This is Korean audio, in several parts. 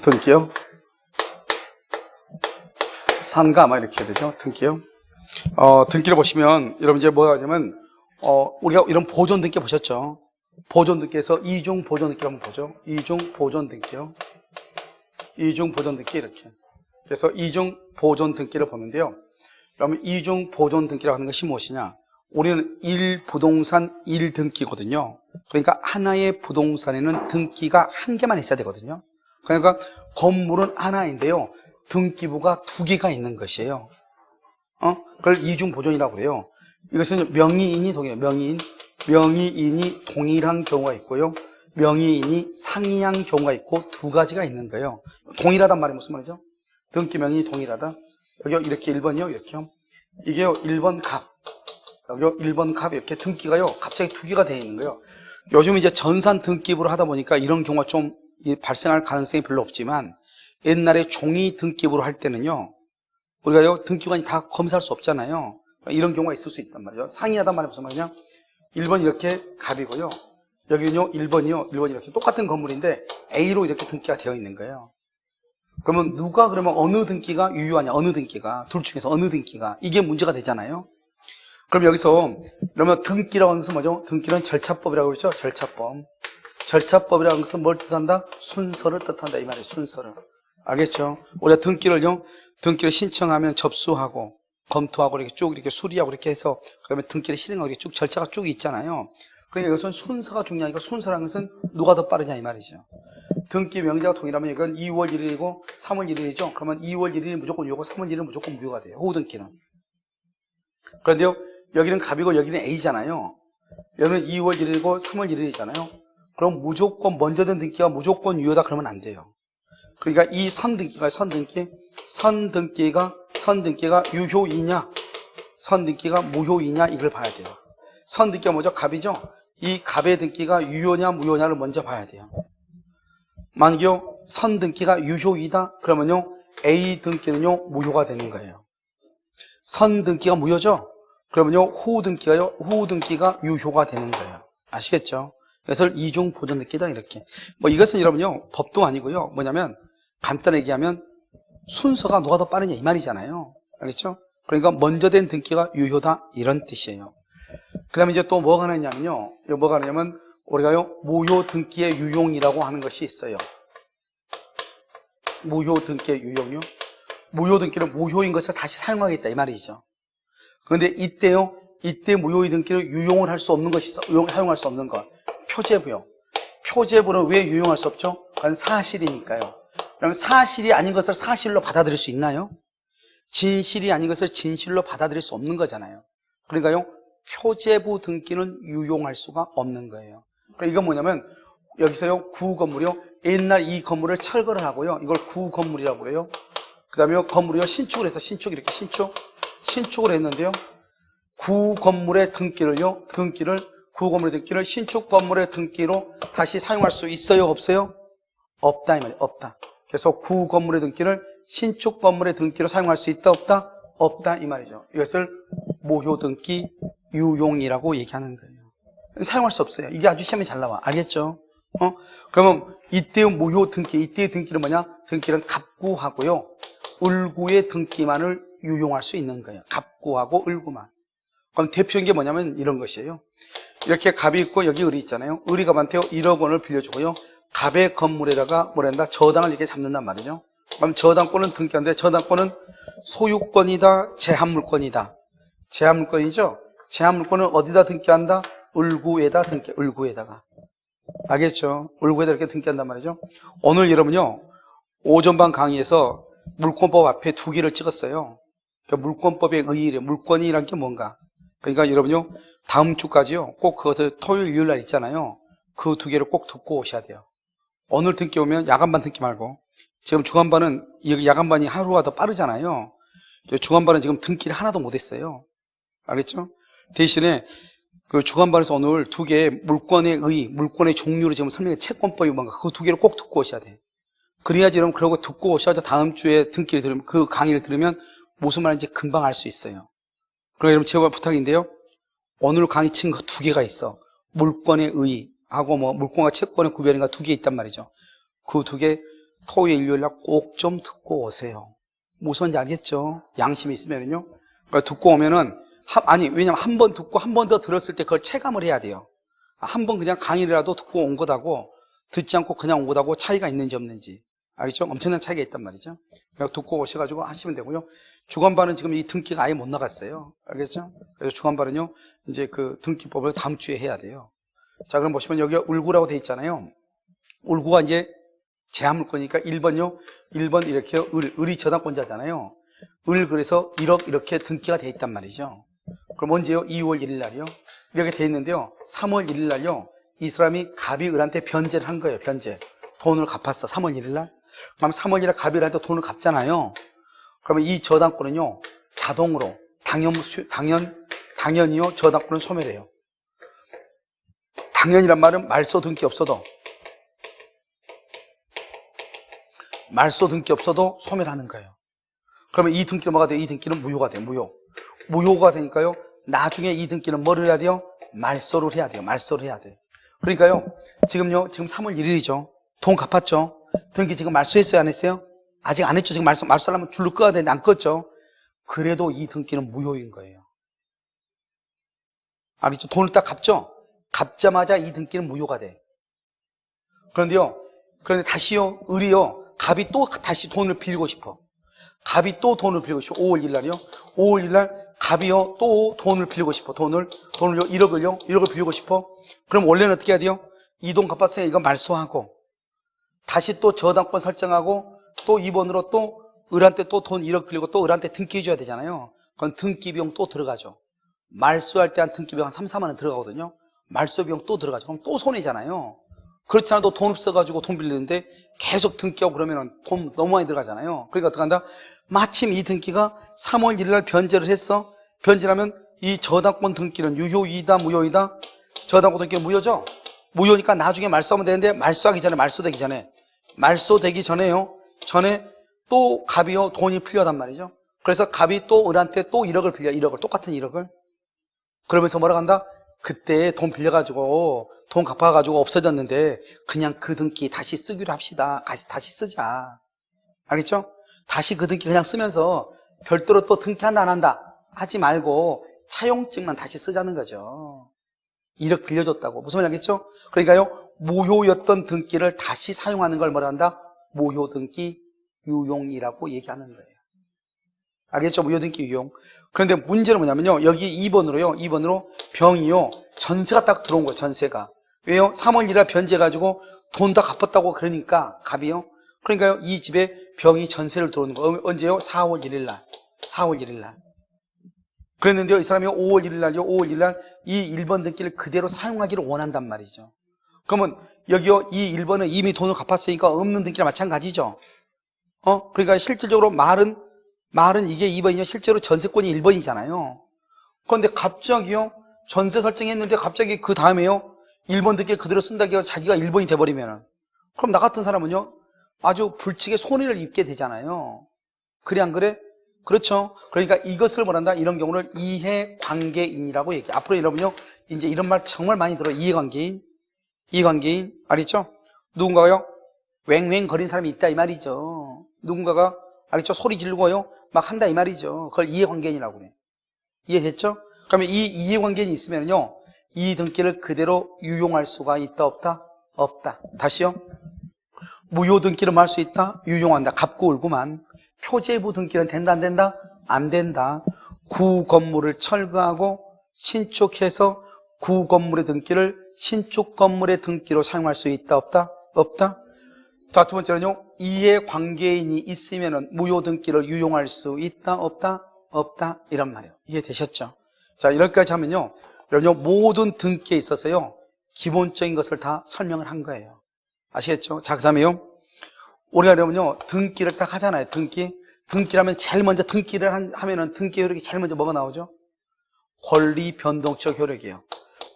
등기요. 산가 아마 이렇게 해야 되죠. 등기요. 등기를 보시면 여러분 이제 뭐가 하냐면 우리가 이런 보존 등기 보셨죠? 보존 등기에서 이중 보존 등기 한번 보죠. 이중 보존 등기요. 이중 보존 등기 이렇게. 그래서 이중 보존 등기를 보는데요. 그러면 이중 보존 등기라고 하는 것이 무엇이냐? 우리는 1부동산 1등기거든요. 그러니까 하나의 부동산에는 등기가 한 개만 있어야 되거든요. 그러니까 건물은 하나인데요. 등기부가 두 개가 있는 것이에요. 그걸 이중 보존이라고 그래요. 이것은 명의인이 동일해요. 명의인이 동일한 경우가 있고요. 명의인이 상이한 경우가 있고 두 가지가 있는 거예요. 동일하단 말이 무슨 말이죠? 등기 명의인이 동일하다. 여기 이렇게 1번이요. 이렇게요. 이게요. 1번 갑. 여기요. 1번 갑 이렇게 등기가요. 갑자기 두 개가 되어 있는 거예요. 요즘 이제 전산 등기부를 하다 보니까 이런 경우가 좀 발생할 가능성이 별로 없지만 옛날에 종이 등기부를 할 때는요. 우리가요. 등기관이 다 검사할 수 없잖아요. 이런 경우가 있을 수 있단 말이죠. 상이하단 말이 무슨 말이냐? 1번 이렇게 갑이고요. 여기는요. 1번이요. 1번 이렇게 똑같은 건물인데 A로 이렇게 등기가 되어 있는 거예요. 그러면 그러면 어느 등기가 유효하냐? 어느 등기가? 둘 중에서 어느 등기가? 이게 문제가 되잖아요. 그럼 여기서 그러면 등기라고 하는 것은 뭐죠? 등기는 절차법이라고 그러죠? 절차법. 절차법이라는 것은 뭘 뜻한다? 순서를 뜻한다 이 말이에요. 순서를. 알겠죠? 우리가 등기를 신청하면 접수하고 검토하고 이렇게 쭉 이렇게 수리하고 이렇게 해서 그다음에 등기를 실행하고 이렇게 쭉 절차가 쭉 있잖아요. 그러니까 이것은 순서가 중요하니까 순서라는 것은 누가 더 빠르냐 이 말이죠. 등기 명제가 동일하면 이건 2월 1일이고 3월 1일이죠. 그러면 2월 1일이 무조건 유효고 3월 1일은 무조건 무효가 돼요. 호우 등기는. 그런데요. 여기는 갑이고 여기는 A잖아요. 여기는 2월 1일이고 3월 1일이잖아요. 그럼 무조건 먼저 된 등기가 무조건 유효다 그러면 안 돼요. 그러니까 이 선등기가 유효이냐 선등기가 무효이냐 이걸 봐야 돼요. 선등기가 뭐죠? 갑이죠. 이 갑의 등기가 유효냐 무효냐를 먼저 봐야 돼요. 만약에 선등기가 유효이다 그러면요 A 등기는요 무효가 되는 거예요. 선등기가 무효죠. 그러면요 후후 등기가 유효가 되는 거예요. 아시겠죠? 그래서 이중 보존 등기다 이렇게. 이것은 여러분요 법도 아니고요. 뭐냐면 간단하게 얘기하면 순서가 누가 더 빠르냐 이 말이잖아요. 알겠죠? 그러니까 먼저 된 등기가 유효다 이런 뜻이에요. 그 다음에 이제 또 뭐가 하느냐면요. 뭐가 하냐면 우리가요 무효 등기의 유용이라고 하는 것이 있어요. 무효 등기의 유용이요. 무효 등기는 무효인 것을 다시 사용하겠다 이 말이죠. 그런데 이때 무효의 등기를 유용을 할 수 없는 것이 사용할 수 없는 것. 표제부요. 표제부는 왜 유용할 수 없죠? 그건 사실이니까요. 그럼 사실이 아닌 것을 사실로 받아들일 수 있나요? 진실이 아닌 것을 진실로 받아들일 수 없는 거잖아요. 그러니까요, 표제부 등기는 유용할 수가 없는 거예요. 그러니까 이건 뭐냐면, 여기서요, 구건물이요. 옛날 이 건물을 철거를 하고요. 이걸 구건물이라고 그래요. 그 다음에 건물이요, 신축을 해서 신축을 했는데요. 구건물의 구건물의 등기를 신축 건물의 등기로 다시 사용할 수 있어요? 없어요? 없다 이 말이에요. 없다. 그래서 구건물의 등기를 신축 건물의 등기로 사용할 수 있다 없다? 없다 이 말이죠. 이것을 무효 등기 유용이라고 얘기하는 거예요. 사용할 수 없어요. 이게 아주 시험에 잘 나와. 알겠죠? 그러면 이때의 무효 등기, 이때의 등기는 뭐냐? 등기는 갑구하고요. 을구의 등기만을 유용할 수 있는 거예요. 갑구하고 을구만. 그럼 대표적인 게 뭐냐면 이런 것이에요. 이렇게 갑이 있고 여기 을이 있잖아요. 을이 갑한테 1억 원을 빌려주고요. 갑의 건물에다가 뭐란다? 저당을 이렇게 잡는단 말이죠. 그럼 저당권은 등기하는데 저당권은 소유권이다, 제한물권이다. 제한물권이죠. 제한물권은 어디다 등기한다? 을구에다 등기. 을구에다가. 알겠죠? 을구에다 이렇게 등기한단 말이죠. 오늘 여러분요. 오전반 강의에서 물권법 앞에 두 개를 찍었어요. 그러니까 물권법의 의의래. 물권이란 게 뭔가? 그러니까 여러분요. 다음 주까지요. 꼭 그것을 토요일, 일요일 날 있잖아요. 그 두 개를 꼭 듣고 오셔야 돼요. 오늘 등기 오면 야간반 등기 말고 지금 중간반은 야간반이 하루가 더 빠르잖아요. 중간반은 지금 등기를 하나도 못했어요. 알겠죠? 대신에 그 중간반에서 오늘 두 개의 물권의 의의, 물권의 종류를 지금 설명해 채권법이 뭔가 그 두 개를 꼭 듣고 오셔야 돼요. 그래야지 여러분 그러고 듣고 오셔야죠. 다음 주에 등기를 들으면 그 강의를 들으면 무슨 말인지 금방 알 수 있어요. 그럼 여러분 제가 부탁인데요. 오늘 강의 친 거 두 개가 있어. 물권의 의의 하고 물권과 채권의 구별인가 두 개 있단 말이죠. 그 두 개 토요일, 일요일 날 꼭 좀 듣고 오세요. 무슨 말인지 알겠죠? 양심이 있으면요. 그러니까 듣고 오면은, 왜냐면 한 번 듣고 한 번 더 들었을 때 그걸 체감을 해야 돼요. 한 번 그냥 강의라도 듣고 온 것하고 듣지 않고 그냥 온 것하고 차이가 있는지 없는지. 알겠죠? 엄청난 차이가 있단 말이죠. 듣고 오셔가지고 하시면 되고요. 주간반은 지금 이 등기가 아예 못 나갔어요. 알겠죠? 그래서 주간반은요, 이제 그 등기법을 다음 주에 해야 돼요. 자, 그럼 보시면 여기 울구라고 돼 있잖아요. 울구가 이제 제한물건이니까 1번요. 1번 이렇게 을이 저당권자잖아요. 그래서 1억 이렇게 등기가 돼 있단 말이죠. 그럼 언제요? 2월 1일 날이요. 이렇게 돼 있는데요. 3월 1일 날요. 이 사람이 갑이 을한테 변제를 한 거예요. 변제. 돈을 갚았어. 3월 1일 날. 그럼 3월 1일 날 갑이 을한테 돈을 갚잖아요. 그러면 이 저당권은요. 자동으로 당연히요. 저당권은 소멸해요. 당연이란 말은 말소 등기 없어도 소멸하는 거예요. 그러면 이 등기는 뭐가 돼요? 이 등기는 무효가 돼요. 무효가 되니까요. 나중에 이 등기는 뭐를 해야 돼요? 말소를 해야 돼요. 그러니까요. 지금 3월 1일이죠. 돈 갚았죠. 등기 지금 말소했어요? 안 했어요? 아직 안 했죠. 지금 말소하려면 줄로 끄야 되는데 안 껐죠. 그래도 이 등기는 무효인 거예요. 알겠죠? 돈을 딱 갚죠? 갚자마자 이 등기는 무효가 돼. 그런데 다시요, 을이요, 갑이 또 다시 돈을 빌리고 싶어. 5월 1일 날이요. 5월 1일 날 갑이요, 또 돈을 빌리고 싶어. 돈을요, 1억을 빌리고 싶어. 그럼 원래는 어떻게 해야 돼요? 이 돈 갚았으니까 이거 말소하고, 다시 또 저당권 설정하고, 또 2번으로 또 을한테 또 돈 1억 빌리고 또 을한테 등기해줘야 되잖아요. 그건 등기 비용 또 들어가죠. 말소할 때 한 등기 비용 한 3, 4만 원 들어가거든요. 말소 비용 또 들어가죠. 그럼 또 손해잖아요. 그렇지 않아도 돈 없어가지고 돈 빌리는데 계속 등기하고 그러면 돈 너무 많이 들어가잖아요. 그러니까 어떻게 한다? 마침 이 등기가 3월 1일 날 변제를 했어. 변제하면 이 저당권 등기는 유효이다, 무효이다? 저당권 등기는 무효죠? 무효니까 나중에 말소하면 되는데 말소되기 전에요. 전에 또 갑이요, 돈이 풀려단 말이죠. 그래서 갑이 또 을한테 또 1억을 빌려, 똑같은 1억을. 그러면서 뭐라고 한다? 그때 돈 빌려가지고, 돈 갚아가지고 없어졌는데, 그냥 그 등기 다시 쓰기로 합시다. 다시 쓰자. 알겠죠? 다시 그 등기 그냥 쓰면서, 별도로 또 등기한다, 안 한다? 하지 말고, 차용증만 다시 쓰자는 거죠. 1억 빌려줬다고. 무슨 말인지 알겠죠? 그러니까요, 무효였던 등기를 다시 사용하는 걸 뭐라 한다? 무효등기 유용이라고 얘기하는 거예요. 알겠죠? 무효등기 유용. 그런데 문제는 뭐냐면요. 여기 2번으로 병이요. 전세가 딱 들어온 거예요. 전세가. 왜요? 3월 1일 변제해가지고 돈 다 갚았다고 그러니까 갑이요. 그러니까요. 이 집에 병이 전세를 들어오는 거예요. 언제요? 4월 1일 날. 그랬는데요. 이 사람이 5월 1일 날 이 1번 등기를 그대로 사용하기를 원한단 말이죠. 그러면 여기요. 이 1번은 이미 돈을 갚았으니까 없는 등기랑 마찬가지죠. 그러니까 실질적으로 말은 이게 2번이죠. 실제로 전세권이 1번이잖아요. 그런데 갑자기요. 전세 설정했는데 갑자기 그 다음에요. 1번 등기를 그대로 쓴다고 해서 자기가 1번이 돼버리면 그럼 나 같은 사람은요. 아주 불측의 손해를 입게 되잖아요. 그래 안 그래? 그렇죠. 그러니까 이것을 뭐란다? 이런 경우를 이해관계인이라고 얘기해. 앞으로 여러분요. 이제 이런 말 정말 많이 들어요. 이해관계인. 알겠죠? 누군가요? 웽웽 거린 사람이 있다 이 말이죠. 누군가가 알겠죠? 소리 지르고요. 막 한다 이 말이죠. 그걸 이해관계인이라고 그래. 이해됐죠? 그러면 이 이해관계인이 있으면요. 이 등기를 그대로 유용할 수가 있다 없다? 없다. 다시요. 무효 등기를 할 수 있다? 유용한다. 갚고 울고만. 표제부 등기는 된다 안 된다? 안 된다. 구 건물을 철거하고 신축해서 구 건물의 등기를 신축 건물의 등기로 사용할 수 있다 없다? 없다. 자, 두 번째는요. 이해관계인이 있으면 무효 등기를 유용할 수 있다 없다? 없다. 이런 말이에요. 이해되셨죠? 자, 이렇게까지 하면요. 여러분 모든 등기에 있어서요. 기본적인 것을 다 설명을 한 거예요. 아시겠죠? 자, 그 다음에요. 우리가 여러분요. 등기를 딱 하잖아요. 등기라면 제일 먼저 등기를 하면은 등기 효력이 제일 먼저 뭐가 나오죠? 권리 변동적 효력이에요.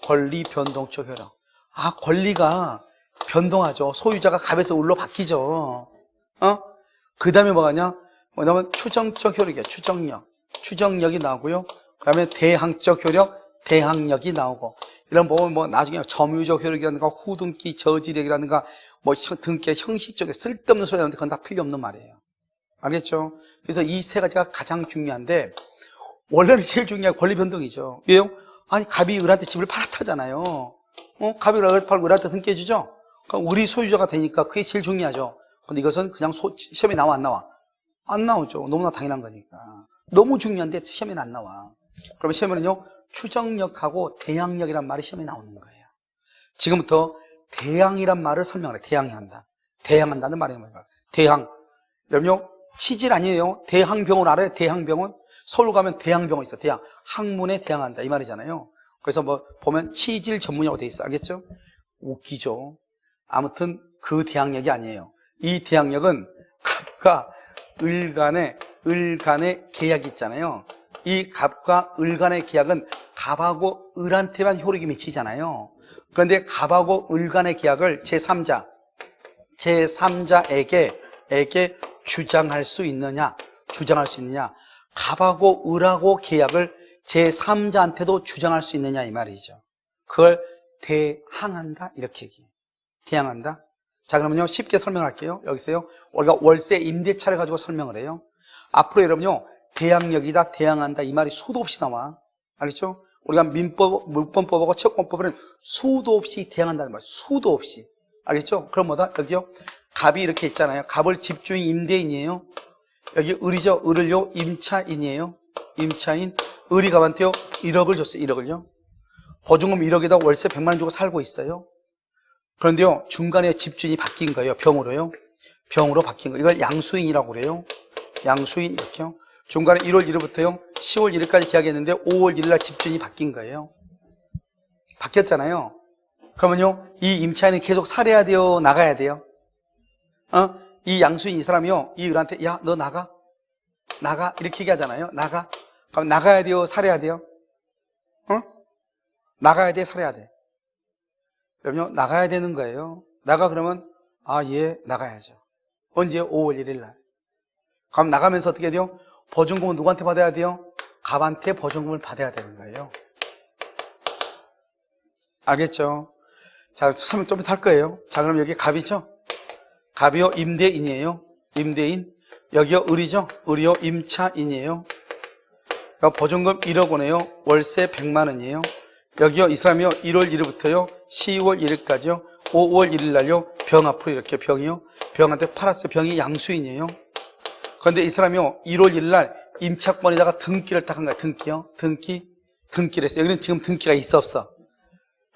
권리 변동적 효력. 아, 권리가 변동하죠. 소유자가 갑에서 을로 바뀌죠. 그 다음에 뭐냐면 추정적 효력이에요. 추정력이 나오고요. 그 다음에 대항적 효력, 대항력이 나오고. 이런 뭐 나중에 점유적 효력이라든가 후등기 저지력이라든가 뭐 등께 형식적인 쓸데없는 소리 나는데 그건 다 필요 없는 말이에요. 알겠죠? 그래서 이 세 가지가 가장 중요한데 원래는 제일 중요한 권리 변동이죠. 왜요? 아니 갑이 을한테 집을 팔았다잖아요. 갑이 을한테 등 깨주죠? 그럼 을이 소유자가 되니까 그게 제일 중요하죠. 근데 이것은 그냥 시험에 나와 안 나와? 안 나오죠. 너무나 당연한 거니까. 너무 중요한데 시험에는 안 나와. 그러면 시험에는요 추정력하고 대항력이란 말이 시험에 나오는 거예요. 지금부터 대항이란 말을 설명을 해. 대항한다. 대항한다는 말이 뭐예요? 대항. 여러분요 치질 아니에요. 대항병원 알아요? 대항병원? 서울 가면 대항병원 있어. 대항. 학문에 대항한다 이 말이잖아요. 그래서 뭐 보면 치질 전문이라고 돼 있어. 알겠죠? 웃기죠. 아무튼 그 대항력이 아니에요. 이 대항력은 갑과 을 간의 계약이 있잖아요. 이 갑과 을 간의 계약은 갑하고 을한테만 효력이 미치잖아요. 그런데 갑하고 을 간의 계약을 제3자에게 주장할 수 있느냐? 갑하고 을하고 계약을 제3자한테도 주장할 수 있느냐 이 말이죠. 그걸 대항한다 이렇게 얘기해요. 대항한다. 자 그러면요 쉽게 설명할게요. 여기서요 우리가 월세 임대차를 가지고 설명을 해요. 앞으로 여러분요 대항력이다 대항한다 이 말이 수도 없이 나와. 알겠죠? 우리가 물권법하고 채권법에는 수도 없이 대항한다는 말. 수도 없이. 알겠죠? 그럼 뭐다? 여기요 갑이 이렇게 있잖아요. 갑을 집주인 임대인이에요. 여기 을이죠. 을을요 임차인이에요. 임차인. 을이 갑한테요 1억을 줬어요. 1억을요. 보증금 1억에다 월세 100만 원 주고 살고 있어요. 그런데요 중간에 집주인이 바뀐 거예요. 병으로요. 병으로 바뀐 거. 이걸 양수인이라고 그래요. 양수인 이렇게요. 중간에 1월 1일부터요 10월 1일까지 계약했는데 5월 1일 날 집주인이 바뀐 거예요. 바뀌었잖아요. 그러면요 이 임차인이 계속 살아야 돼요? 나가야 돼요? 이 양수인 이 사람이요 이 을한테 야 너 나가 이렇게 얘기하잖아요. 나가. 그럼 나가야 돼요? 살아야 돼요? 나가야 돼? 살아야 돼? 그럼요 나가야 되는 거예요. 나가 그러면 예 나가야죠. 언제요? 5월 1일 날. 그럼 나가면서 어떻게 돼요? 보증금은 누구한테 받아야 돼요? 갑한테 보증금을 받아야 되는 거예요. 알겠죠? 자, 설명 좀 이따 할 거예요. 자, 그럼 여기 갑이죠? 갑이요, 임대인이에요. 임대인. 여기요, 을이죠? 을이요, 임차인이에요. 그러니까 보증금 1억 원이에요. 월세 100만 원이에요. 여기요, 이 사람이요, 1월 1일부터요, 10월 1일까지요, 5월 1일 날요, 병 앞으로 이렇게 병이요. 병한테 팔았어요. 병이 양수인이에요. 그런데 이 사람이요 1월 1일 날 임차권에다가 등기를 딱 한 거야. 등기요. 등기를 했어요. 여기는 지금 등기가 있어 없어?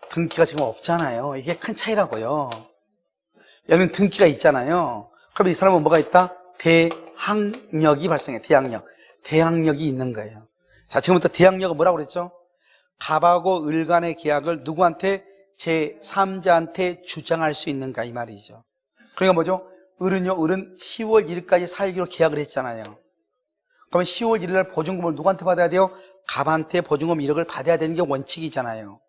등기가 지금 없잖아요. 이게 큰 차이라고요. 여기는 등기가 있잖아요. 그럼 이 사람은 뭐가 있다? 대항력이 발생해. 대항력이 있는 거예요. 자 지금부터 대항력은 뭐라고 그랬죠? 갑하고 을 간의 계약을 누구한테? 제3자한테 주장할 수 있는가 이 말이죠. 그러니까 뭐죠? 을은 10월 1일까지 살기로 계약을 했잖아요. 그러면 10월 1일 날 보증금을 누구한테 받아야 돼요? 갑한테 보증금 1억을 받아야 되는 게 원칙이잖아요.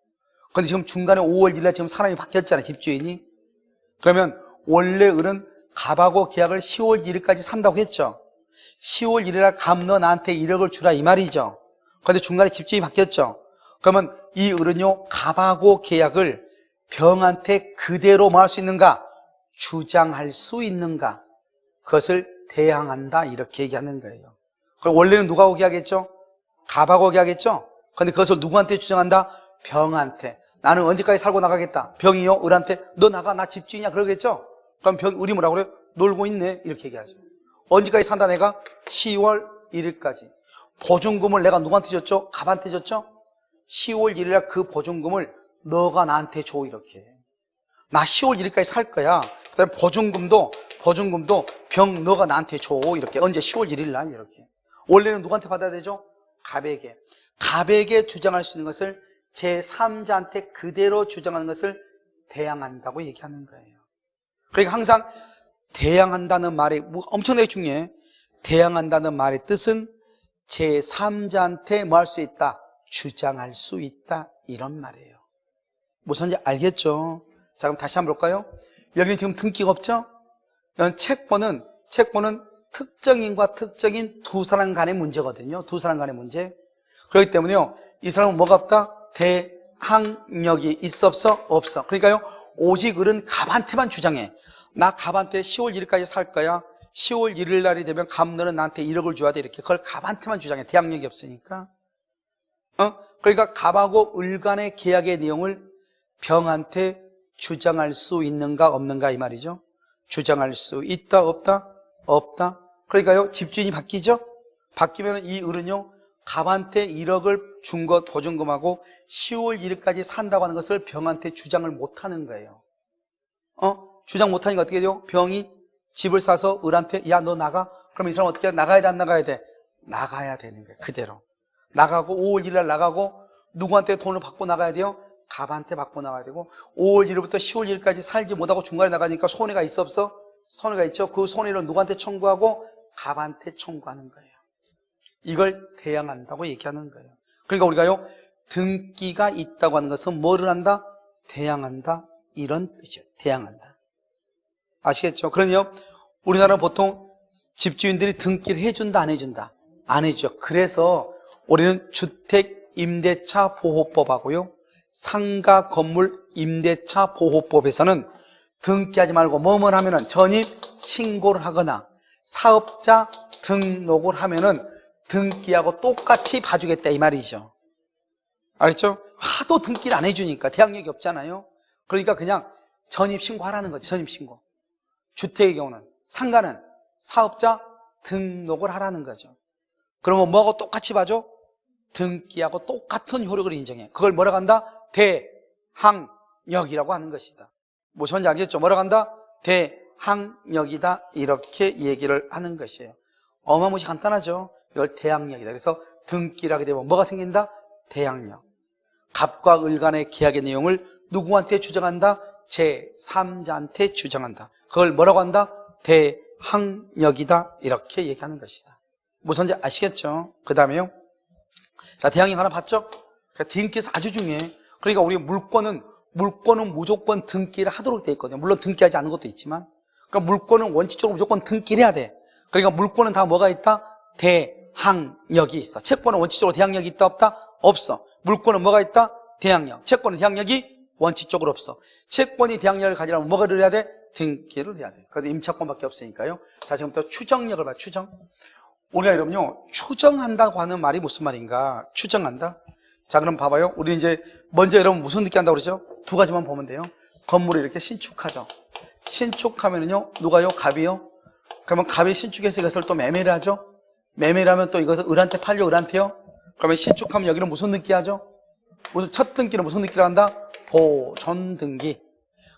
그런데 지금 중간에 5월 1일 날 지금 사람이 바뀌었잖아요. 집주인이. 그러면 원래 을은 갑하고 계약을 10월 1일까지 산다고 했죠. 10월 1일 날 갑 너 나한테 1억을 주라 이 말이죠. 그런데 중간에 집주인이 바뀌었죠. 그러면 이 을은요 갑하고 계약을 병한테 그대로 뭐 할 수 있는가? 주장할 수 있는가? 그것을 대항한다 이렇게 얘기하는 거예요. 그럼 원래는 누구하고 계약했죠? 갑하고 계약했죠? 그런데 그것을 누구한테 주장한다? 병한테. 나는 언제까지 살고 나가겠다. 병이요 을한테 너 나가 나 집주인이야 그러겠죠? 그럼 우리 뭐라고 그래요? 놀고 있네 이렇게 얘기하죠. 언제까지 산다 내가? 10월 1일까지. 보증금을 내가 누구한테 줬죠? 갑한테 줬죠? 10월 1일 날 그 보증금을 너가 나한테 줘 이렇게. 나 10월 1일까지 살 거야. 그다음에 보증금도 병 너가 나한테 줘 이렇게. 언제? 10월 1일 날 이렇게. 원래는 누구한테 받아야 되죠? 갑에게 주장할 수 있는 것을 제3자한테 그대로 주장하는 것을 대항한다고 얘기하는 거예요. 그러니까 항상 대항한다는 말이 엄청나게 중요해. 대항한다는 말의 뜻은 제3자한테 뭐 할 수 있다? 주장할 수 있다 이런 말이에요. 무슨지 알겠죠? 자 그럼 다시 한번 볼까요? 여기는 지금 등기가 없죠? 여기 채권은 특정인과 특정인 두 사람 간의 문제거든요. 두 사람 간의 문제. 그렇기 때문에요 이 사람은 뭐가 없다? 대항력이 있어 없어? 없어. 그러니까요 오직 을은 갑한테만 주장해. 나 갑한테 10월 1일까지 살 거야. 10월 1일 날이 되면 갑 너는 나한테 1억을 줘야 돼. 이렇게. 그걸 갑한테만 주장해. 대항력이 없으니까. 그러니까 갑하고 을 간의 계약의 내용을 병한테 주장할 수 있는가 없는가 이 말이죠. 주장할 수 있다 없다? 없다. 그러니까요 집주인이 바뀌죠. 바뀌면 이 을은요 갑한테 1억을 준 것 보증금하고 10월 1일까지 산다고 하는 것을 병한테 주장을 못하는 거예요. 주장 못하니까 어떻게 돼요? 병이 집을 사서 을한테 야 너 나가? 그럼 이 사람 어떻게 해? 나가야 돼 안 나가야 돼? 나가야 되는 거예요. 그대로 나가고 5월 1일 날 나가고 누구한테 돈을 받고 나가야 돼요? 갑한테 받고 나가야 되고 5월 1일부터 10월 1일까지 살지 못하고 중간에 나가니까 손해가 있어 없어? 손해가 있죠. 그 손해를 누구한테 청구하고? 갑한테 청구하는 거예요. 이걸 대항한다고 얘기하는 거예요. 그러니까 우리가요 등기가 있다고 하는 것은 뭐를 한다? 대항한다 이런 뜻이에요. 대항한다. 아시겠죠? 그러니요 우리나라는 보통 집주인들이 등기를 해준다 안 해준다? 안 해줘. 그래서 우리는 주택임대차 보호법하고요 상가 건물 임대차 보호법에서는 등기하지 말고 뭐뭐 하면은 전입 신고를 하거나 사업자 등록을 하면은 등기하고 똑같이 봐주겠다 이 말이죠. 알겠죠? 하도 등기를 안 해주니까 대항력이 없잖아요. 그러니까 그냥 전입 신고하라는 거죠. 전입 신고. 주택의 경우는 상가는 사업자 등록을 하라는 거죠. 그러면 뭐하고 똑같이 봐줘? 등기하고 똑같은 효력을 인정해. 그걸 뭐라고 한다? 대항력이라고 하는 것이다. 무슨 말인지 알겠죠? 뭐라고 한다? 대항력이다 이렇게 얘기를 하는 것이에요. 어마무시 간단하죠? 이걸 대항력이다. 그래서 등기를 하게 되면 뭐가 생긴다? 대항력. 갑과 을 간의 계약의 내용을 누구한테 주장한다? 제3자한테 주장한다. 그걸 뭐라고 한다? 대항력이다 이렇게 얘기하는 것이다. 무슨 말인지 아시겠죠? 그 다음에요 자, 대항력 하나 봤죠? 그러니까 등기에서 아주 중요해. 그러니까 우리 물건은 무조건 등기를 하도록 돼 있거든요. 물론 등기하지 않은 것도 있지만. 그러니까 물건은 원칙적으로 무조건 등기를 해야 돼. 그러니까 물건은 다 뭐가 있다? 대항력이 있어. 채권은 원칙적으로 대항력이 있다 없다? 없어. 물건은 뭐가 있다? 대항력. 채권은 대항력이 원칙적으로 없어. 채권이 대항력을 가지려면 뭐가 해야 돼? 등기를 해야 돼. 그래서 임차권밖에 없으니까요. 자, 지금부터 추정력을 봐. 추정. 우리가 여러분요 추정한다고 하는 말이 무슨 말인가? 추정한다. 자, 그럼 봐봐요. 우리 이제 먼저 여러분 무슨 느끼한다고 그러죠? 두 가지만 보면 돼요. 건물을 이렇게 신축하죠. 신축하면은요 누가요? 갑이요. 그러면 갑이 신축해서 이것을 또 매매를 하죠. 매매를 하면 또 이것을 을한테 팔려. 을한테요. 그러면 신축하면 여기는 무슨 등기하죠? 무슨 첫 등기는 무슨 등기를 한다? 보존 등기.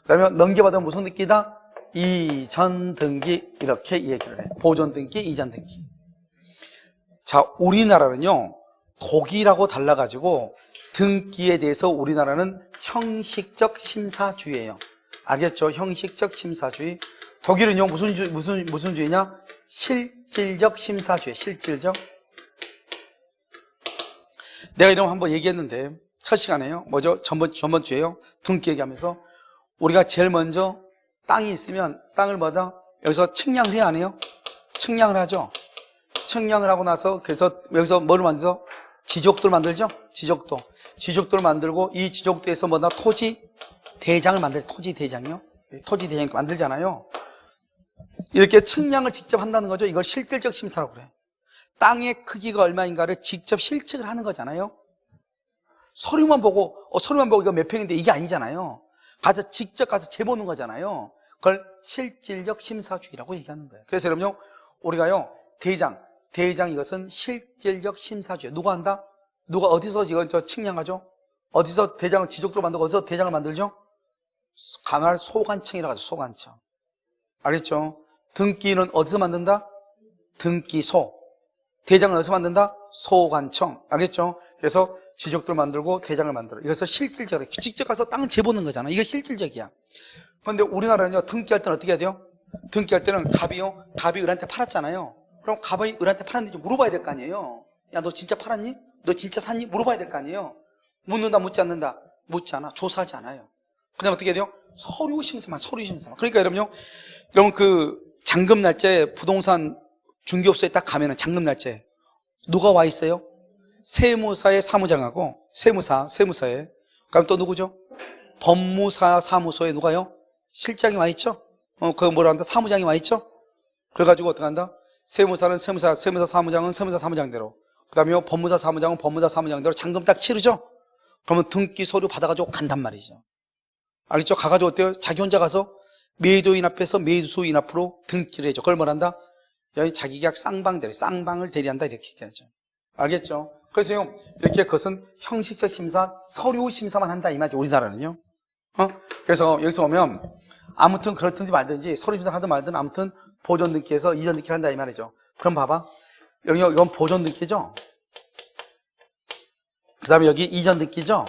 그다음에 넘겨받으면 무슨 등기다? 이전 등기 이렇게 얘기를 해. 보존 등기, 이전 등기. 자, 우리나라는요 독일하고 달라가지고 등기에 대해서 우리나라는 형식적 심사주의예요. 알겠죠? 형식적 심사주의. 독일은요 무슨 주의냐? 실질적 심사주의. 실질적. 내가 이런 거 한번 얘기했는데 첫 시간에요. 뭐죠? 전번 주에요. 등기 얘기하면서 우리가 제일 먼저 땅이 있으면 땅을 뭐다? 여기서 측량을 해야 안 해요? 측량을 하죠. 측량을 하고 나서 그래서 여기서 뭐를 만들어? 지적도를 만들죠. 지적도를 만들고 이 지적도에서 뭐다? 토지 대장을 만들죠. 토지 대장이요. 토지 대장 만들잖아요. 이렇게 측량을 직접 한다는 거죠. 이걸 실질적 심사라고 그래. 땅의 크기가 얼마인가를 직접 실측을 하는 거잖아요. 서류만 보고 이거 몇 평인데 이게 아니잖아요. 직접 가서 재보는 거잖아요. 그걸 실질적 심사주의라고 얘기하는 거예요. 그래서 여러분요, 우리가요, 대장 이것은 실질적 심사주의. 누가 한다? 누가 어디서 이걸 측량하죠? 어디서 대장을 지적도로 만들고 어디서 대장을 만들죠? 가말 소관청이라고 하죠. 소관청. 알겠죠? 등기는 어디서 만든다? 등기소. 대장을 어디서 만든다? 소관청. 알겠죠? 그래서 지적도를 만들고 대장을 만들어. 이것을 실질적으로 직접 가서 땅을 재보는 거잖아. 이게 실질적이야. 그런데 우리나라는요, 등기할 때는 어떻게 해야 돼요? 등기할 때는 갑이 을한테 팔았잖아요. 그럼 갑이 을한테 팔았는지 물어봐야 될 거 아니에요. 야, 너 진짜 팔았니? 너 진짜 샀니? 물어봐야 될 거 아니에요. 묻는다, 묻지 않는다? 묻지 않아. 조사하지 않아요. 그냥 어떻게 해야 돼요? 서류 심사만. 그러니까 여러분 그 잔금 날짜에 부동산 중개업소에 딱 가면은 잔금 날짜에 누가 와 있어요? 세무사의 사무장하고 세무사에 그럼 또 누구죠? 법무사 사무소에 누가요? 실장이 와 있죠? 그 뭐라 한다? 사무장이 와 있죠? 그래가지고 어떻게 한다? 세무사는 세무사 사무장은 세무사 사무장대로, 그 다음에 법무사 사무장은 법무사 사무장대로 잔금 딱 치르죠? 그러면 등기 서류 받아가지고 간단 말이죠. 알겠죠? 가가지고 어때요? 자기 혼자 가서 매도인 앞에서 매수인 앞으로 등기를 해줘. 그걸 뭐란다? 여기 자기계약 쌍방을 대리한다. 이렇게 얘기하죠. 알겠죠? 그래서요, 이렇게 그것은 형식적 심사, 서류 심사만 한다. 이 말이죠. 우리나라는요. 그래서 여기서 보면 아무튼 그렇든지 말든지 서류 심사를 하든 말든 아무튼 보존 등기에서 이전 등기를 한다. 이 말이죠. 그럼 봐봐. 여기 이건 보존 등기죠? 그 다음에 여기 이전 등기죠?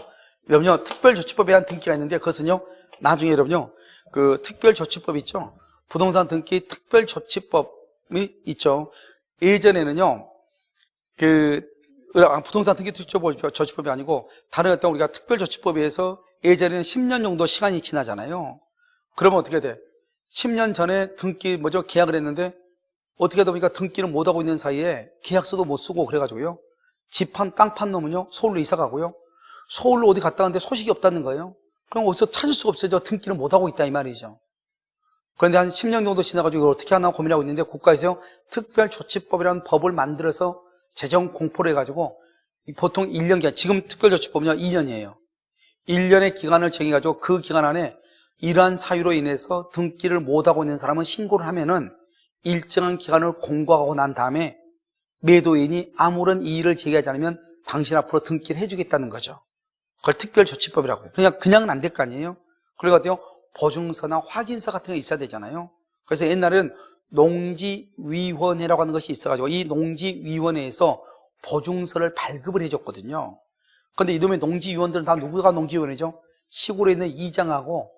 여러분요, 특별조치법에 대한 등기가 있는데 그것은요, 나중에 여러분요, 그 특별조치법 있죠? 부동산 등기 특별조치법이 있죠. 예전에는요, 부동산 등기 특별조치법이 아니고 다른 어떤 우리가 특별조치법에 의해서 예전에는 10년 정도 시간이 지나잖아요. 그러면 어떻게 돼? 10년 전에 등기 계약을 했는데 어떻게 하다 보니까 등기를 못하고 있는 사이에 계약서도 못 쓰고 그래가지고요, 땅 판 놈은요 서울로 이사 가고요, 서울로 어디 갔다 왔는데 소식이 없다는 거예요. 그럼 어디서 찾을 수가 없어요. 저 등기를 못하고 있다 이 말이죠. 그런데 한 10년 정도 지나가지고 이걸 어떻게 하나 고민하고 있는데 국가에서 특별조치법이라는 법을 만들어서 재정 공포를 해가지고 보통 1년 기간, 지금 특별조치법은요 2년이에요 1년의 기간을 정해가지고 그 기간 안에 이러한 사유로 인해서 등기를 못하고 있는 사람은 신고를 하면은 일정한 기간을 공고하고 난 다음에 매도인이 아무런 이의를 제기하지 않으면 당신 앞으로 등기를 해주겠다는 거죠. 그걸 특별조치법이라고 해요. 그냥은 안 될 거 아니에요. 그리고 어때요? 보증서나 확인서 같은 게 있어야 되잖아요. 그래서 옛날에는 농지위원회라고 하는 것이 있어가지고 이 농지위원회에서 보증서를 발급을 해줬거든요. 그런데 이놈의 농지위원들은 다 누구가 농지위원회죠? 시골에 있는 이장하고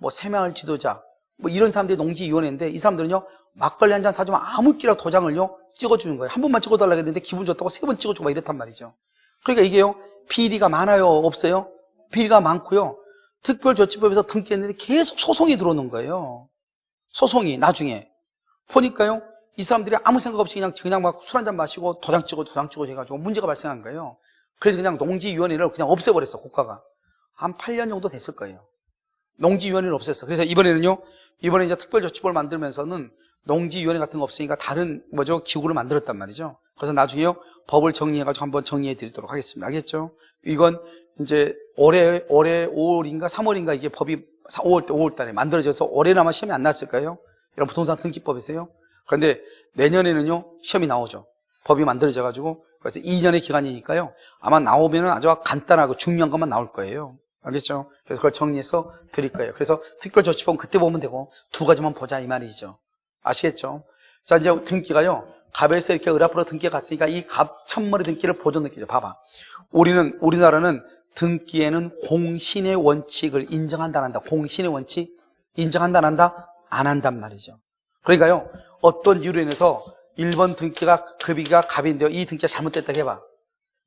새마을 지도자 이런 사람들이 농지위원회인데, 이 사람들은요 막걸리 한 잔 사주면 아무 끼나 도장을요 찍어주는 거예요. 한 번만 찍어달라고 했는데 기분 좋다고 3번 찍어주고 이랬단 말이죠. 그러니까 이게요 비리가 많아요? 없어요? 비리가 많고요, 특별조치법에서 등기했는데 계속 소송이 들어오는 거예요. 소송이 나중에 보니까요 이 사람들이 아무 생각 없이 그냥 막 술 한잔 마시고 도장 찍고 해가지고 문제가 발생한 거예요. 그래서 그냥 농지위원회를 그냥 없애버렸어. 국가가 한 8년 정도 됐을 거예요. 농지위원회를 없앴어. 그래서 이번에 이제 특별조치법을 만들면서는 농지위원회 같은 거 없으니까 다른 기구를 만들었단 말이죠. 그래서 나중에요 법을 정리해가지고 한번 정리해 드리도록 하겠습니다. 알겠죠? 이건 이제 올해 5월인가 3월인가 이게 법이 5월 달에 만들어져서 올해는 아마 시험이 안 났을 거예요. 이런 부동산 등기법이세요. 그런데 내년에는요 시험이 나오죠. 법이 만들어져가지고. 그래서 2년의 기간이니까요 아마 나오면은 아주 간단하고 중요한 것만 나올 거예요. 알겠죠? 그래서 그걸 정리해서 드릴 거예요. 그래서 특별조치법은 그때 보면 되고 2가지만 보자 이 말이죠. 아시겠죠? 자, 이제 등기가요 갑에서 이렇게 을 앞으로 등기가 갔으니까 이 갑 천머리 등기를 보존 등기죠. 봐봐, 우리나라는 등기에는 공신의 원칙을 인정한다 안 한다? 공신의 원칙 인정한다 안 한다? 안 한단 말이죠. 그러니까요 어떤 이유로 인해서 1번 등기가 급이가 갑인데요, 이 등기가 잘못됐다고 해봐.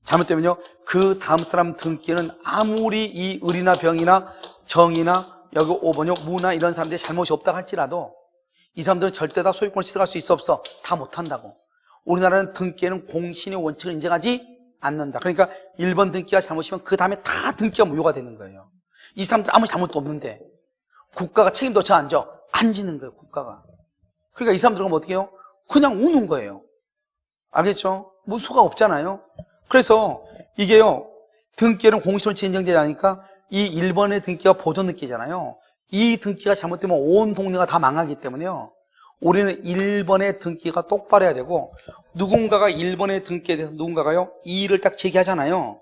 잘못되면요 그 다음 사람 등기는 아무리 이 을이나 병이나 정이나 여기 5번요 무나 이런 사람들이 잘못이 없다 할지라도 이 사람들은 절대 다 소유권을 취득할 수 있어 없어? 다 못한다고. 우리나라는 등기에는 공신의 원칙을 인정하지 않는다. 그러니까 1번 등기가 잘못이면 그 다음에 다 등기가 무효가 되는 거예요. 이 사람들 아무 잘못도 없는데 국가가 책임도 안 져? 안 지는 거예요 국가가. 그러니까 이 사람들은 어떻게 해요? 그냥 우는 거예요. 알겠죠? 무수가 없잖아요. 그래서 이게요 등기에는 공신원칙이 인정되지 않으니까 이 1번의 등기가 보존 등기잖아요. 이 등기가 잘못되면 온 동네가 다 망하기 때문에요 우리는 1번의 등기가 똑바로 해야 되고, 누군가가 1번의 등기에 대해서 누군가가요 이의를 딱 제기하잖아요.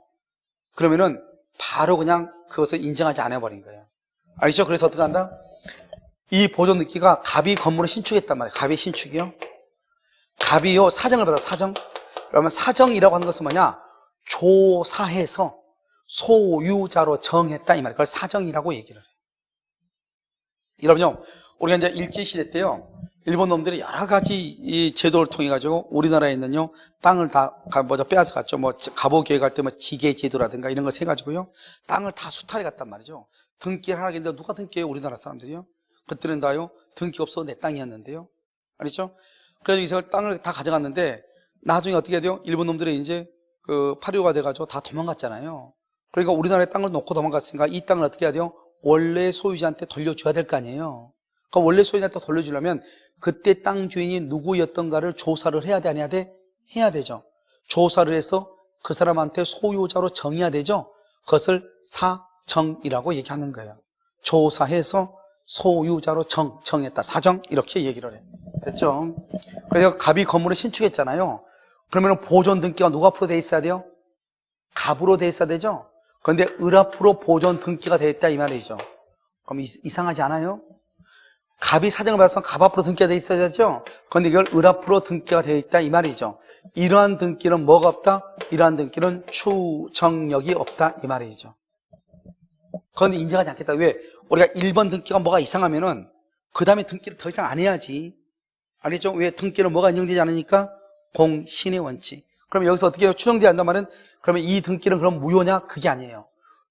그러면은 바로 그냥 그것을 인정하지 않아 버린 거예요. 알겠죠? 그래서 어떻게 한다? 이 보존 등기가 갑이 건물을 신축했단 말이에요. 갑이 신축이요. 갑이요 사정을 받아. 사정. 그러면 사정이라고 하는 것은 뭐냐? 조사해서 소유자로 정했다 이 말이에요. 그걸 사정이라고 얘기를 해요. 여러분요, 우리가 이제 일제시대 때요 일본 놈들이 여러 가지 이 제도를 통해 가지고 우리나라에 있는요 땅을 다 빼앗아 갔죠. 갑오 계획할 때 지계 제도라든가 이런 거 세 가지고요 땅을 다 수탈해 갔단 말이죠. 등기를 하라고 했는데 누가 등기해요? 우리나라 사람들이요. 그때는 다요 등기 없어도 내 땅이었는데요. 알겠죠? 그래서 이 땅을 다 가져갔는데 나중에 어떻게 돼요? 일본 놈들이 이제 파류가 돼가지고 다 도망갔잖아요. 그러니까 우리나라에 땅을 놓고 도망갔으니까 이 땅을 어떻게 해야 돼요? 원래 소유자한테 돌려줘야 될 거 아니에요. 그러니까 원래 소유자한테 돌려주려면 그때 땅 주인이 누구였던가를 조사를 해야 돼, 안 해야 돼? 해야 되죠. 조사를 해서 그 사람한테 소유자로 정해야 되죠. 그것을 사정이라고 얘기하는 거예요. 조사해서 소유자로 정했다. 사정 이렇게 얘기를 해. 됐죠? 그래서 갑이 건물을 신축했잖아요. 그러면 보존 등기가 누가 앞으로 돼 있어야 돼요? 갑으로 돼 있어야 되죠? 그런데 을 앞으로 보존 등기가 돼 있다 이 말이죠. 그럼 이상하지 않아요? 갑이 사정을 받아서 갑 앞으로 등기가 돼 있어야 되죠? 그런데 이걸 을 앞으로 등기가 되어 있다 이 말이죠. 이러한 등기는 뭐가 없다? 이러한 등기는 추정력이 없다 이 말이죠. 그런데 인정하지 않겠다. 왜? 우리가 1번 등기가 뭐가 이상하면은 그 다음에 등기를 더 이상 안 해야지. 알겠죠? 왜? 등기는 뭐가 인정되지 않으니까? 공신의 원칙. 그럼 여기서 어떻게 해요? 추정되지 않는단 말은 그러면 이 등기는 그럼 무효냐? 그게 아니에요.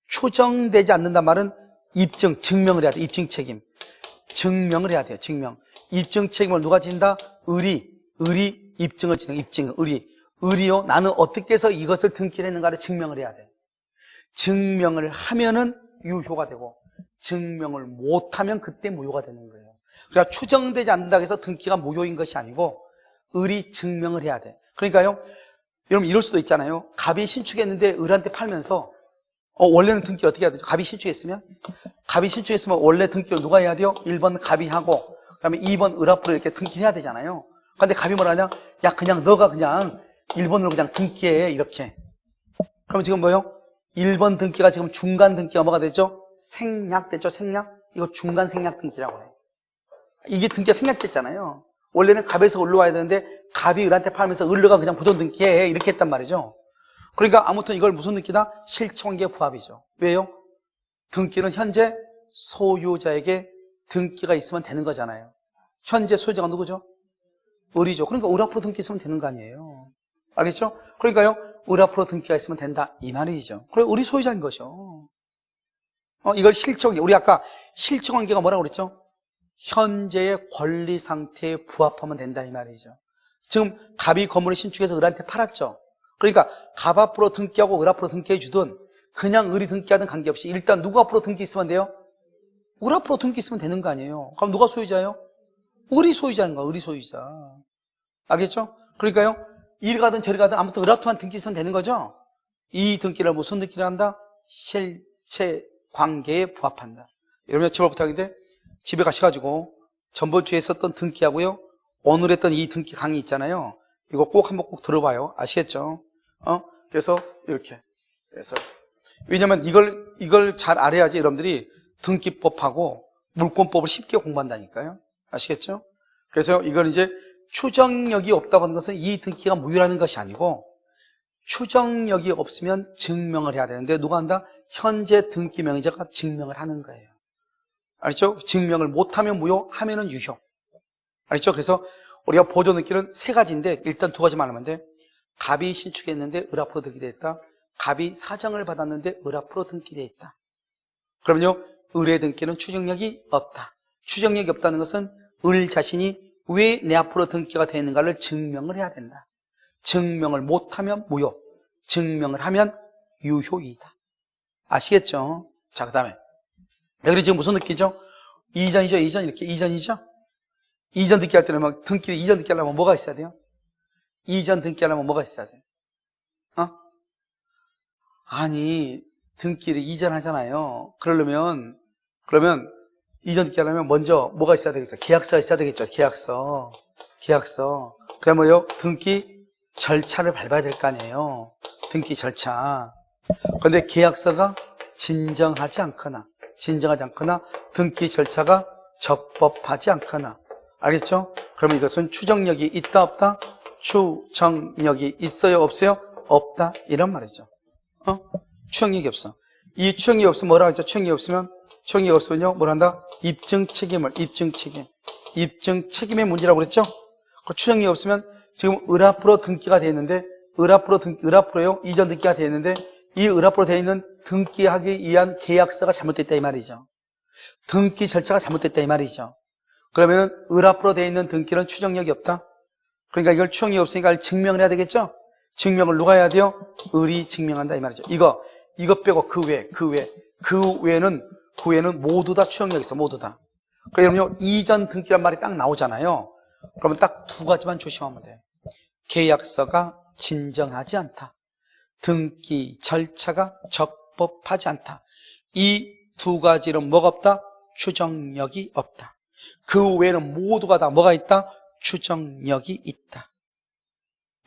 추정되지 않는단 말은 입증, 증명을 해야 돼. 입증 책임. 증명을 해야 돼요. 증명. 입증 책임을 누가 진다? 을이 입증을 진다. 입증, 을이요. 나는 어떻게 해서 이것을 등기를 했는가를 증명을 해야 돼. 증명을 하면은 유효가 되고 증명을 못하면 그때 무효가 되는 거예요. 그러니까 추정되지 않는다고 해서 등기가 무효인 것이 아니고 을이 증명을 해야 돼. 그러니까요, 여러분 이럴 수도 있잖아요. 갑이 신축했는데 을한테 팔면서 원래는 등기를 어떻게 해야 되죠? 갑이 신축했으면 원래 등기를 누가 해야 돼요? 1번 갑이 하고 그다음에 2번 을 앞으로 이렇게 등기를 해야 되잖아요. 근데 갑이 뭐라 하냐? 야 그냥 너가 그냥 1번으로 그냥 등기해 이렇게. 그럼 지금 뭐예요? 1번 등기가 지금 중간 등기가 뭐가 되죠? 생략됐죠? 생략? 이거 중간 생략 등기라고 해요. 이게 등기가 생략됐잖아요. 원래는 갑에서 을로 와야 되는데 갑이 을한테 팔면서 을로가 그냥 보존 등기해 이렇게 했단 말이죠. 그러니까 아무튼 이걸 무슨 등기다? 실체관계 부합이죠. 왜요? 등기는 현재 소유자에게 등기가 있으면 되는 거잖아요. 현재 소유자가 누구죠? 을이죠. 그러니까 을 앞으로 등기 있으면 되는 거 아니에요. 알겠죠? 그러니까요, 을 앞으로 등기가 있으면 된다 이 말이죠. 그래 을이 소유자인 거죠. 이걸 실체관계. 우리 아까 실체관계가 뭐라고 그랬죠? 현재의 권리 상태에 부합하면 된다 이 말이죠. 지금 갑이 건물을 신축해서 을한테 팔았죠. 그러니까 갑 앞으로 등기하고 을 앞으로 등기해 주든 그냥 을이 등기하든 관계없이 일단 누구 앞으로 등기 있으면 돼요? 을 앞으로 등기 있으면 되는 거 아니에요. 그럼 누가 소유자예요? 을이 소유자인 거야. 을이 소유자. 알겠죠? 그러니까요, 이리 가든 저리 가든 아무튼 을 앞으로만 등기 있으면 되는 거죠. 이 등기를 무슨 등기를 한다? 실체 관계에 부합한다. 여러분 제발 부탁인데 집에 가셔가지고 전번 주에 썼던 등기하고요 오늘 했던 이 등기 강의 있잖아요. 이거 꼭 한번 꼭 들어봐요. 아시겠죠? 그래서 이렇게. 그래서 왜냐면 이걸 잘 알아야지 여러분들이 등기법하고 물권법을 쉽게 공부한다니까요. 아시겠죠? 그래서 이걸 이제 추정력이 없다고 하는 것은 이 등기가 무효라는 것이 아니고 추정력이 없으면 증명을 해야 되는데 누가 한다? 현재 등기 명의자가 증명을 하는 거예요. 알죠? 증명을 못하면 무효, 하면은 유효. 알죠? 그래서 우리가 보존 등기는 세 가지인데 일단 두 가지만 하면 돼. 갑이 신축했는데 을 앞으로 등기되어 있다. 갑이 사정을 받았는데 을 앞으로 등기되어 있다. 그러면요, 을의 등기는 추정력이 없다. 추정력이 없다는 것은 을 자신이 왜 내 앞으로 등기가 되어 있는가를 증명을 해야 된다. 증명을 못하면 무효, 증명을 하면 유효이다. 아시겠죠? 자, 그 다음에 여기 지금 무슨 등기죠? 이전이죠? 이렇게 이전이죠? 이전 등기 할 때는 막 등기를 이전 등기 하려면 뭐가 있어야 돼요? 이전 등기 하려면 뭐가 있어야 돼요? 아니, 등기를 이전하잖아요. 그러면 이전 등기 하려면 먼저 뭐가 있어야 되겠어요? 계약서가 있어야 되겠죠? 계약서. 그 다음에 뭐요? 등기 절차를 밟아야 될 거 아니에요? 등기 절차. 그런데 계약서가 진정하지 않거나 등기 절차가 적법하지 않거나, 알겠죠? 그러면 이것은 추정력이 있다 없다? 추정력이 있어요 없어요? 없다 이런 말이죠. 추정력이 없어. 이 추정력이 없으면 뭐라 하죠? 추정력이 없으면요 뭐라 한다? 입증 책임의 문제라고 그랬죠? 그 추정력이 없으면 지금 을 앞으로 등기가 되어 있는데 을 앞으로요 이전 등기가 되어 있는데 이 을 앞으로 되어 있는 등기하기 위한 계약서가 잘못됐다 이 말이죠. 등기 절차가 잘못됐다 이 말이죠. 그러면 을 앞으로 되어 있는 등기는 추정력이 없다. 그러니까 이걸 추정력이 없으니까 증명을 해야 되겠죠. 증명을 누가 해야 돼요? 을이 증명한다 이 말이죠. 이거 빼고 그 외에는 모두 다 추정력이 있어. 모두 다. 그러면요, 이전 등기란 말이 딱 나오잖아요. 그러면 딱 두 가지만 조심하면 돼요. 계약서가 진정하지 않다. 등기 절차가 적법하지 않다. 이 두 가지는 뭐가 없다? 추정력이 없다. 그 외에는 모두가 다 뭐가 있다? 추정력이 있다.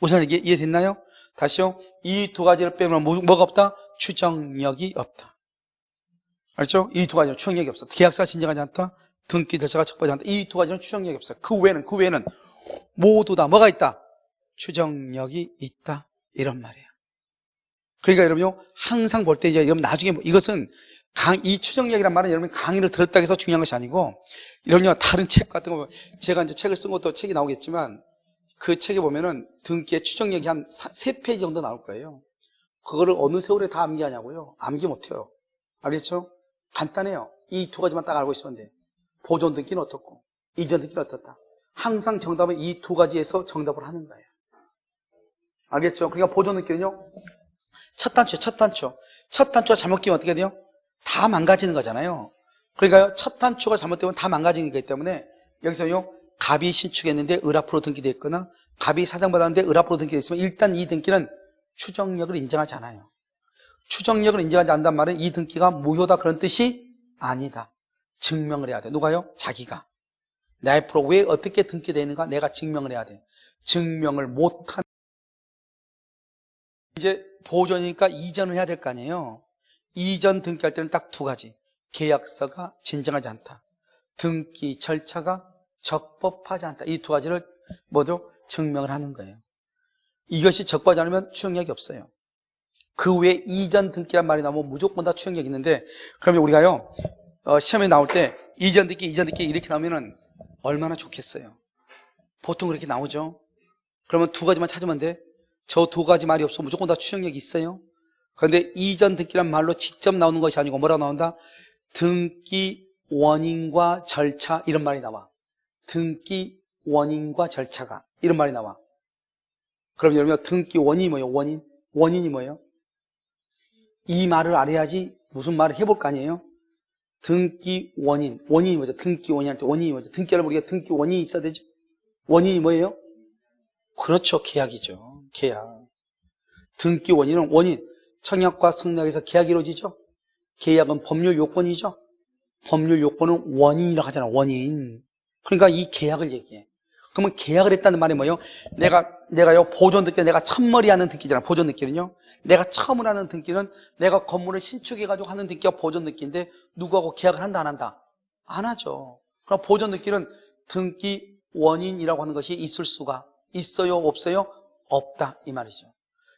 우선 이해됐나요? 다시요. 이 두 가지를 빼면 뭐가 없다? 추정력이 없다. 알죠? 이 두 가지는 추정력이 없어. 계약서가 진정하지 않다. 등기 절차가 적법하지 않다. 이 두 가지는 추정력이 없어. 그 외에는 모두 다 뭐가 있다? 추정력이 있다. 이런 말이에요. 그러니까 여러분요, 항상 볼 때 이제 여러분 나중에 이것은 이 추정력이란 말은 여러분 강의를 들었다고 해서 중요한 것이 아니고, 여러분요, 다른 책 같은 거, 제가 이제 책을 쓴 것도 책이 나오겠지만, 그 책에 보면은 등기의 추정력이 한 3페이지 정도 나올 거예요. 그거를 어느 세월에 다 암기하냐고요? 암기 못해요. 알겠죠? 간단해요. 이 두 가지만 딱 알고 있으면 돼. 보존 등기는 어떻고, 이전 등기는 어떻다. 항상 정답은 이 두 가지에서 정답을 하는 거예요. 알겠죠? 그러니까 보존 등기는요, 첫 단추가 잘못 끼면 어떻게 돼요? 다 망가지는 거잖아요. 그러니까 첫 단추가 잘못되면 다 망가지는 거기 때문에 여기서요, 갑이 신축했는데 을 앞으로 등기되어 있거나 갑이 사정받았는데 을 앞으로 등기되어 있으면 일단 이 등기는 추정력을 인정하지 않아요. 추정력을 인정하지 않는단 말은 이 등기가 무효다 그런 뜻이 아니다. 증명을 해야 돼. 누가요? 자기가. 내 앞으로 왜 어떻게 등기되어 있는가 내가 증명을 해야 돼. 증명을 못하면 이제 보존이니까 이전을 해야 될 거 아니에요. 이전 등기할 때는 딱 두 가지. 계약서가 진정하지 않다. 등기 절차가 적법하지 않다. 이 두 가지를 뭐죠? 증명을 하는 거예요. 이것이 적법하지 않으면 추정력이 없어요. 그 외에 이전 등기란 말이 나오면 무조건 다 추정력이 있는데, 그러면 우리가요, 시험에 나올 때 이전 등기 이렇게 나오면은 얼마나 좋겠어요. 보통 그렇게 나오죠. 그러면 두 가지만 찾으면 돼. 저 두 가지 말이 없어 무조건 다 추정력이 있어요. 그런데 이전 등기란 말로 직접 나오는 것이 아니고 뭐라고 나온다? 등기 원인과 절차 이런 말이 나와. 등기 원인과 절차가 이런 말이 나와. 그럼 여러분 등기 원인이 뭐예요? 원인이 뭐예요? 이 말을 알아야지 무슨 말을 해볼 거 아니에요? 등기 원인이 뭐죠? 등기 원인할 때 원인이 뭐죠? 등기를 우리가 등기 원인이 있어야 되죠? 원인이 뭐예요? 그렇죠. 계약이죠. 계약. 등기 원인은 청약과 승낙에서 계약이 이루어지죠? 계약은 법률 요건이죠? 법률 요건은 원인이라고 하잖아. 원인. 그러니까 이 계약을 얘기해. 그러면 계약을 했다는 말이 뭐예요? 내가요, 보존 등기, 내가 첫머리 하는 등기잖아. 보존 등기는요. 내가 처음으로 하는 등기는 내가 건물을 신축해가지고 하는 등기가 보존 등기인데 누구하고 계약을 한다, 안 한다? 안 하죠. 그럼 보존 등기는 등기 원인이라고 하는 것이 있을 수가 있어요, 없어요? 없다. 이 말이죠.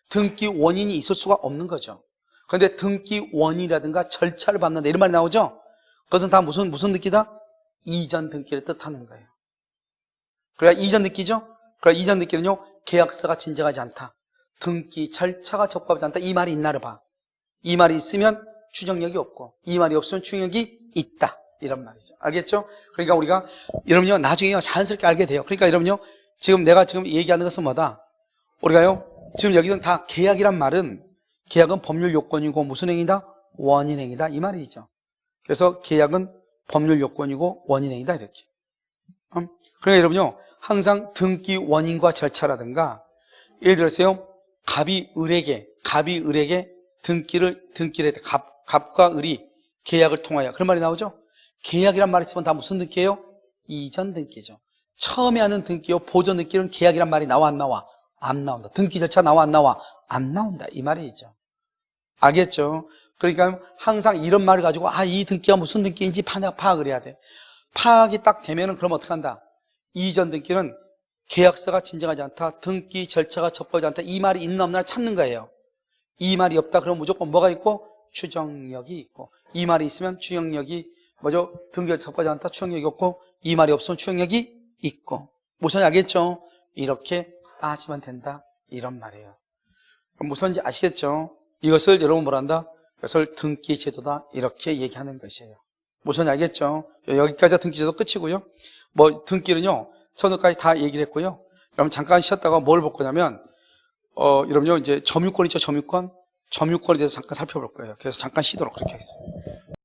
등기 원인이 있을 수가 없는 거죠. 그런데 등기 원인이라든가 절차를 밟는다 이런 말이 나오죠? 그것은 다 무슨 등기다? 이전 등기를 뜻하는 거예요. 그래야 이전 등기죠? 그래야 이전 등기는요, 계약서가 진정하지 않다. 등기 절차가 적법하지 않다. 이 말이 있나를 봐. 이 말이 있으면 추정력이 없고, 이 말이 없으면 추정력이 있다. 이런 말이죠. 알겠죠? 그러니까 우리가, 여러분요, 나중에 자연스럽게 알게 돼요. 그러니까 여러분요, 내가 지금 얘기하는 것은 뭐다? 우리가요, 지금 여기는 다 계약이란 말은, 계약은 법률 요건이고 무슨 행위다? 원인 행위다. 이 말이죠. 그래서 계약은 법률 요건이고 원인 행위다. 이렇게. 그러니까 여러분요, 항상 등기 원인과 절차라든가, 예를 들어서요, 갑이 을에게 등기를 했대. 갑과 을이 계약을 통하여. 그런 말이 나오죠? 계약이란 말이 있으면 다 무슨 등기예요? 이전 등기죠. 처음에 하는 등기요, 보존 등기는 계약이란 말이 나와, 안 나와? 안 나온다. 등기 절차 나와, 안 나와? 안 나온다. 이 말이죠. 알겠죠? 그러니까 항상 이런 말을 가지고, 이 등기가 무슨 등기인지 파악을 해야 돼. 파악이 딱 되면은 그럼 어떻게 한다? 이전 등기는 계약서가 진정하지 않다. 등기 절차가 적법하지 않다. 이 말이 있나 없나 찾는 거예요. 이 말이 없다. 그럼 무조건 뭐가 있고? 추정력이 있고. 이 말이 있으면 추정력이 뭐죠? 등기가 적법하지 않다. 추정력이 없고. 이 말이 없으면 추정력이 있고. 무슨 알겠죠? 이렇게 따지면 된다. 이런 말이에요. 무슨지 아시겠죠? 이것을 여러분 뭐라 한다? 이것을 등기 제도다. 이렇게 얘기하는 것이에요. 무슨 알겠죠? 여기까지가 등기 제도 끝이고요. 등기는요, 저는까지 다 얘기를 했고요. 여러분 잠깐 쉬었다가 뭘 볼 거냐면, 여러분요, 이제 점유권 있죠, 점유권? 점유권에 대해서 잠깐 살펴볼 거예요. 그래서 잠깐 쉬도록 그렇게 하겠습니다.